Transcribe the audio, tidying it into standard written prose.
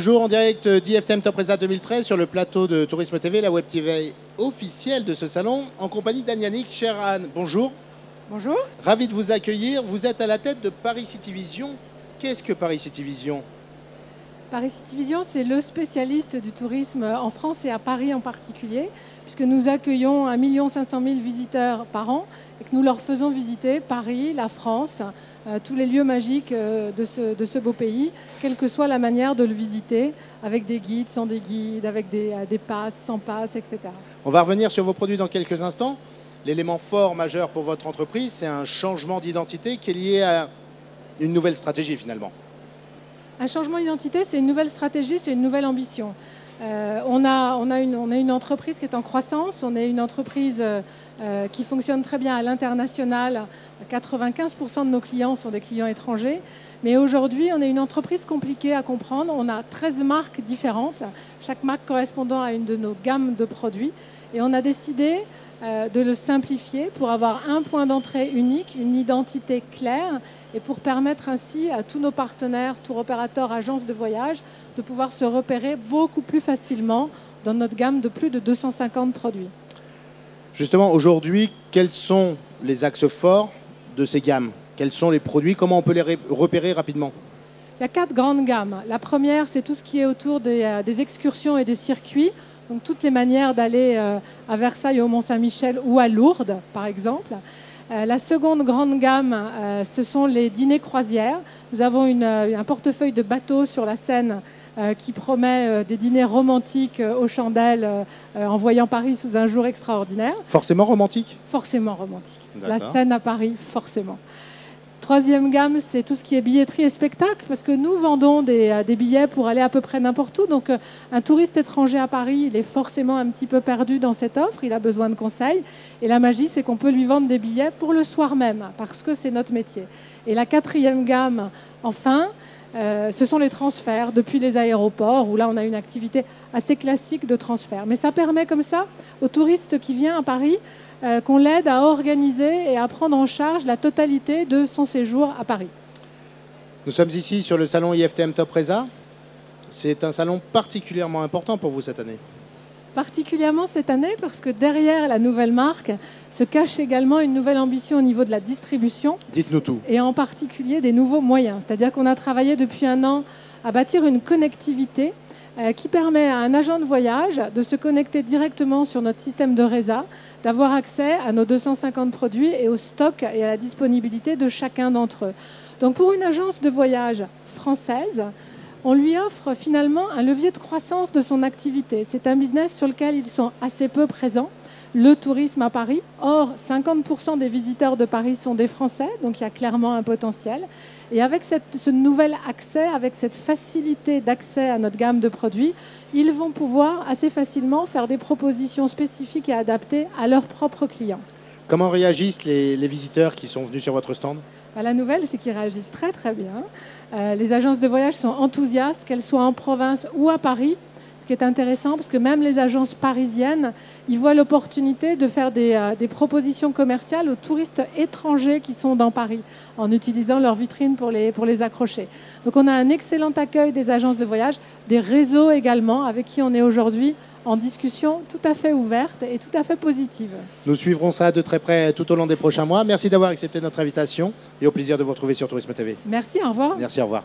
Toujours en direct d'IFTM Top Resa 2013 sur le plateau de Tourisme TV, la web TV officielle de ce salon, en compagnie d'Anne-Yannick. Chère Anne, bonjour. Bonjour. Ravi de vous accueillir. Vous êtes à la tête de Paris City Vision. Qu'est-ce que Paris City Vision? Paris City Vision, c'est le spécialiste du tourisme en France et à Paris en particulier, puisque nous accueillons 1 500 000 visiteurs par an et que nous leur faisons visiter Paris, la France, tous les lieux magiques de ce beau pays, quelle que soit la manière de le visiter, avec des guides, sans des guides, avec des passes, sans passes, etc. On va revenir sur vos produits dans quelques instants. L'élément fort majeur pour votre entreprise, c'est un changement d'identité qui est lié à une nouvelle stratégie finalement. Un changement d'identité, c'est une nouvelle stratégie, c'est une nouvelle ambition. On a une entreprise qui est en croissance, on est une entreprise qui fonctionne très bien à l'international. 95% de nos clients sont des clients étrangers. Mais aujourd'hui, on est une entreprise compliquée à comprendre. On a 13 marques différentes, chaque marque correspondant à une de nos gammes de produits. Et on a décidé de le simplifier pour avoir un point d'entrée unique, une identité claire et pour permettre ainsi à tous nos partenaires, tour opérateurs, agences de voyage, de pouvoir se repérer beaucoup plus facilement dans notre gamme de plus de 250 produits. Justement, aujourd'hui, quels sont les axes forts de ces gammes? Quels sont les produits? Comment on peut les repérer rapidement? Il y a 4 grandes gammes. La première, c'est tout ce qui est autour des excursions et des circuits. Donc toutes les manières d'aller à Versailles, au Mont-Saint-Michel ou à Lourdes, par exemple. La seconde grande gamme, ce sont les dîners croisières. Nous avons un portefeuille de bateaux sur la Seine qui promet des dîners romantiques aux chandelles en voyant Paris sous un jour extraordinaire. Forcément romantique? Forcément romantique. La Seine à Paris, forcément. Troisième gamme, c'est tout ce qui est billetterie et spectacle, parce que nous vendons des billets pour aller à peu près n'importe où. Donc un touriste étranger à Paris, il est forcément un petit peu perdu dans cette offre, il a besoin de conseils. Et la magie, c'est qu'on peut lui vendre des billets pour le soir même, parce que c'est notre métier. Et la quatrième gamme, enfin, ce sont les transferts depuis les aéroports, où là on a une activité assez classique de transfert. Mais ça permet comme ça au touriste qui vient à Paris qu'on l'aide à organiser et à prendre en charge la totalité de son séjour à Paris. Nous sommes ici sur le salon IFTM Top Resa. C'est un salon particulièrement important pour vous cette année. Particulièrement cette année parce que derrière la nouvelle marque se cache également une nouvelle ambition au niveau de la distribution. Dites-nous tout. Et en particulier des nouveaux moyens. C'est-à-dire qu'on a travaillé depuis un an à bâtir une connectivité qui permet à un agent de voyage de se connecter directement sur notre système de Resa, d'avoir accès à nos 250 produits et au stock et à la disponibilité de chacun d'entre eux. Donc pour une agence de voyage française, on lui offre finalement un levier de croissance de son activité. C'est un business sur lequel ils sont assez peu présents, le tourisme à Paris. Or, 50% des visiteurs de Paris sont des Français, donc il y a clairement un potentiel. Et avec ce nouvel accès, avec cette facilité d'accès à notre gamme de produits, ils vont pouvoir assez facilement faire des propositions spécifiques et adaptées à leurs propres clients. Comment réagissent les visiteurs qui sont venus sur votre stand? La nouvelle, c'est qu'ils réagissent très très bien. Les agences de voyage sont enthousiastes, qu'elles soient en province ou à Paris. Ce qui est intéressant, parce que même les agences parisiennes, ils voient l'opportunité de faire des propositions commerciales aux touristes étrangers qui sont dans Paris, en utilisant leurs vitrines pour les accrocher. Donc on a un excellent accueil des agences de voyage, des réseaux également, avec qui on est aujourd'hui en discussion tout à fait ouverte et tout à fait positive. Nous suivrons ça de très près tout au long des prochains mois. Merci d'avoir accepté notre invitation et au plaisir de vous retrouver sur Tourisme TV. Merci, au revoir. Merci, au revoir.